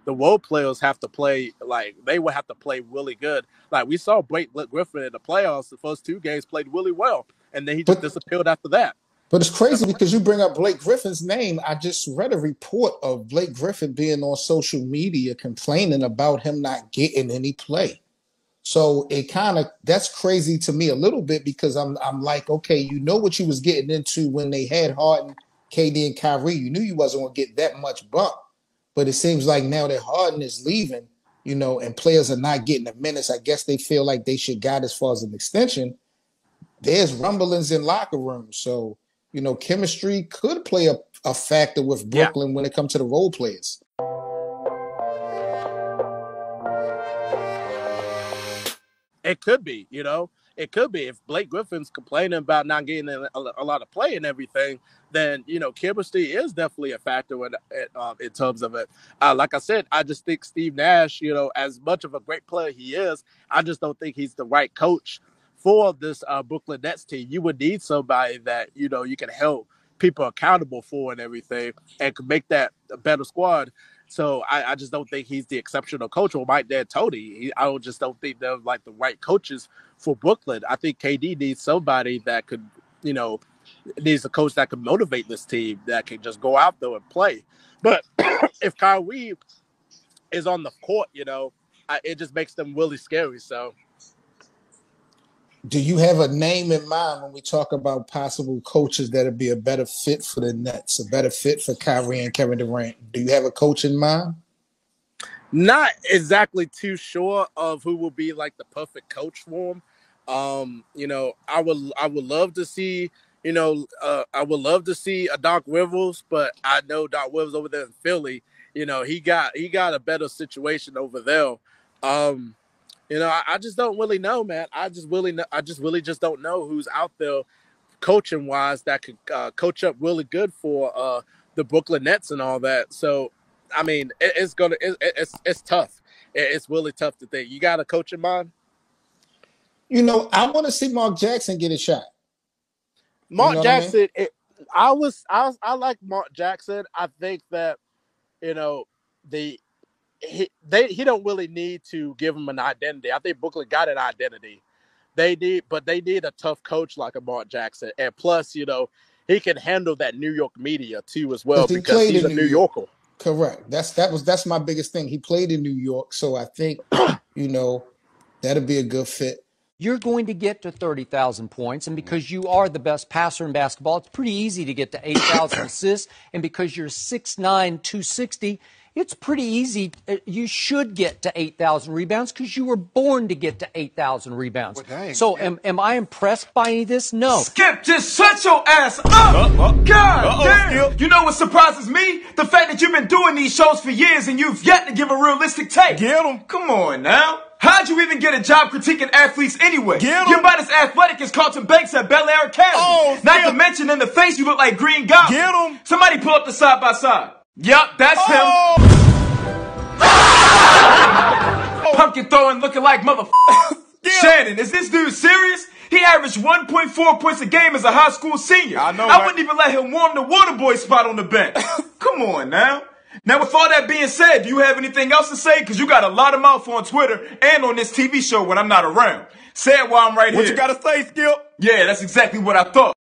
the role players have to play like they would have to play really good. Like we saw Blake Griffin in the playoffs, the first 2 games played really well, and then he just But disappeared after that. but it's crazy because you bring up Blake Griffin's name. I just read a report of Blake Griffin being on social media complaining about him not getting any play. So it kind of that's crazy to me a little bit because I'm like, okay, you know what you was getting into when they had Harden, KD, and Kyrie. You knew you wasn't gonna get that much bump, but it seems like now that Harden is leaving, and players are not getting the minutes. I guess they feel like they should got as far as an extension. There's rumblings in locker rooms, so chemistry could play a factor with Yeah, Brooklyn when it comes to the role players. it could be. It could be if Blake Griffin's complaining about not getting a lot of play and everything. Then chemistry is definitely a factor in terms of it. Like I said, I just think Steve Nash, as much of a great player he is, I just don't think he's the right coach for this Brooklyn Nets team. You would need somebody that you can help people accountable for and everything, and could make that a better squad. So I just don't think he's the exceptional coach. Or Mike D'Antoni, just don't think they're like the right coaches for Brooklyn. I think KD needs somebody that could, needs a coach that can motivate this team, that can just go out there and play. But if Kyrie is on the court, it just makes them really scary. So Do you have a name in mind when we talk about possible coaches that would be a better fit for the Nets, a better fit for Kyrie and Kevin Durant? Do you have a coach in mind? not exactly too sure of who will be like the perfect coach for him. I would love to see, I would love to see a Doc Rivers, but I know Doc Rivers over there in Philly, he got a better situation over there. Um, I just don't really know, man. I just really just don't know who's out there coaching wise that could coach up really good for the Brooklyn Nets and all that. So, I mean, it's tough. It's really tough to think. You got a coach in mind? I want to see Mark Jackson get a shot. You Mark know what I mean? Jackson. I like Mark Jackson. I think that you know the he don't really need to give him an identity. I think Brooklyn got an identity. They need a tough coach like a Mark Jackson, and plus, he can handle that New York media too as well Because he because played he's in a New New York. Yorker. Correct. That's my biggest thing. He played in New York, so I think, you know, that'd be a good fit. You're going to get to 30,000 points, and because you are the best passer in basketball, it's pretty easy to get to 8,000 assists, and because you're 6'9", 260, it's pretty easy. You should get to 8,000 rebounds because you were born to get to 8,000 rebounds. Well, dang. So am I impressed by any of this? No. Skip, just shut your ass up! God damn! Skip. You know what surprises me? The fact that you've been doing these shows for years and you've yet to give a realistic take. Get 'em. Come on now. How'd you even get a job critiquing athletes anyway? Get 'em. You're about as athletic as Carlton Banks at Bel Air Academy. Oh, Not Skip. to mention in the face you look like Green Goblin. Get 'em. Somebody pull up the side by side. Yup, that's him. Oh! Pumpkin throwing looking like motherfucker. Shannon, is this dude serious? He averaged 1.4 points a game as a high school senior. I know, I right? wouldn't even let him warm the water boy spot on the bench. Come on now. Now, with all that being said, do you have anything else to say? Because you got a lot of mouth on Twitter and on this TV show when I'm not around. Say it while I'm right here. What you gotta say, Skip? Yeah, that's exactly what I thought.